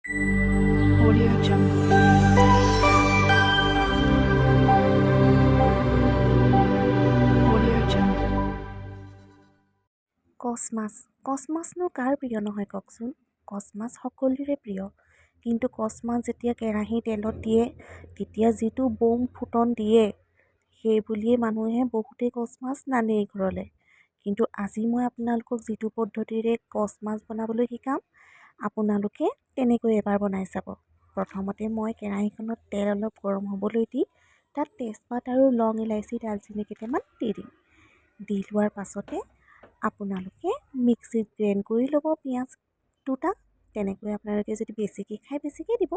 Audio Jungle. Audio Jungle. কচ মাছনো কাৰ প্ৰিয় নহয় কওকচোন। কচ মাছ সকলোৰে প্ৰিয়, কিন্তু কচ মাছ যেতিয়া কেৰাহী তেলত দিয়ে তেতিয়া যিটো বম ফুটন দিয়ে সেই বুলিয়ে মানুহে বহুতেই কচ মাছ নানেই ঘৰলৈ। কিন্তু আজি মই আপোনালোকক যিটো পদ্ধতিৰে কচ মাছ বনাবলৈ শিকাম আপোনালোকে তেনেকৈ এবাৰ বনাই চাব। প্ৰথমতে মই কেৰাহীখনত তেল অলপ গৰম হ'বলৈ দি তাত তেজপাত আৰু লং ইলাচি দালচেনি কেইটামান দি দিম। দি লোৱাৰ পাছতে আপোনালোকে মিক্সিত গ্ৰাইণ্ড কৰি ল'ব পিঁয়াজ দুটা। তেনেকৈ আপোনালোকে যদি বেছিকৈ খায় বেছিকৈ দিব।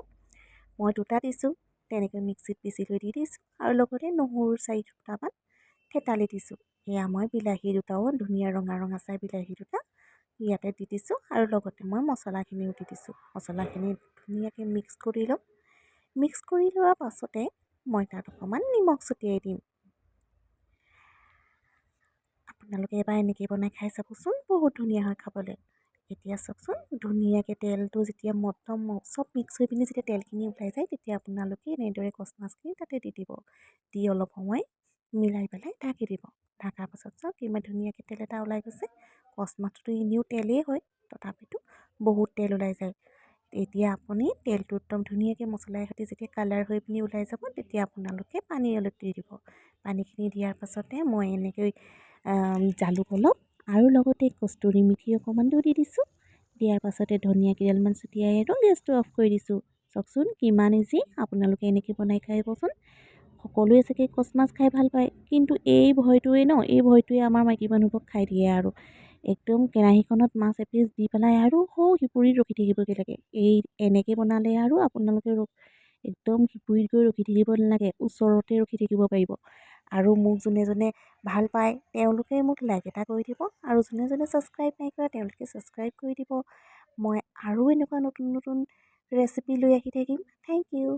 মই দুটা দিছোঁ, তেনেকৈ মিক্সিত পিচি লৈ দি দিছোঁ আৰু লগতে নহৰু 4-5টামান থেতালি দিছোঁ। এয়া মই বিলাহী দুটাও ধুনীয়া ৰঙা ৰঙা চাই বিলাহী দুটা ইয়াতে দি দিছোঁ আৰু লগতে মই মছলাখিনিও দি দিছোঁ। মছলাখিনি ধুনীয়াকৈ মিক্স কৰি ল'ম। মিক্স কৰি লোৱাৰ পাছতে মই তাত অকণমান নিমখ ছটিয়াই দিম। আপোনালোকে এবাৰ এনেকৈ বনাই খাই চাবচোন, বহুত ধুনীয়া হয় খাবলৈ। এতিয়া চাওকচোন ধুনীয়াকৈ তেলটো যেতিয়া মটম চব মিক্স হৈ পিনি যেতিয়া তেলখিনি ওলাই যায় তেতিয়া আপোনালোকে এনেদৰে কচ মাছখিনি তাতে দি দিব। দি অলপ সময় মিলাই পেলাই ঢাকি দিব। ঢাকাৰ পাছত চাওক কিমান ধুনীয়াকৈ তেল এটা ওলাই গৈছে। কচ মাছটো এনেও তেলেই হয়, তথাপিতো বহুত তেল ওলাই যায়। এতিয়া আপুনি তেলটো একদম ধুনীয়াকৈ মছলাই সৈতে যেতিয়া কালাৰ হৈ পিনি ওলাই যাব তেতিয়া আপোনালোকে পানী অলপ দি দিব। পানীখিনি দিয়াৰ পাছতে মই এনেকৈ জালুক অলপ আৰু লগতে কষ্টুৰি মেথি অকণমানো দি দিছোঁ। দিয়াৰ পাছতে ধনিয়া কেইডালমান ছটিয়াই আৰু গেছটো অফ কৰি দিছোঁ। চাওকচোন কিমান ইজি। আপোনালোকে এনেকৈ বনাই খাবচোন। সকলোৱে চাগে কচ মাছ খাই ভাল পায়, কিন্তু এই ভয়টোৱে আমাৰ মাইকী মানুহবোৰক খাই দিয়ে আৰু একদম কেৰাহীখনত মাছ এপিচ দি পেলাই আৰু সিপুৰিত ৰখি থাকিবগৈ লাগে। এনেকৈ বনালে আৰু আপোনালোকে একদম সিপুৰিত গৈ ৰখি থাকিব নালাগে, ওচৰতে ৰখি থাকিব পাৰিব। আৰু মোক যোনে ভাল পায় তেওঁলোকে মোক লাইক এটা কৰি দিব, আৰু যোনে ছাবস্ক্ৰাইব নাই কৰা তেওঁলোকে ছাবস্ক্ৰাইব কৰি দিব। মই আৰু এনেকুৱা নতুন ৰেচিপি লৈ আহি থাকিম। Thank U.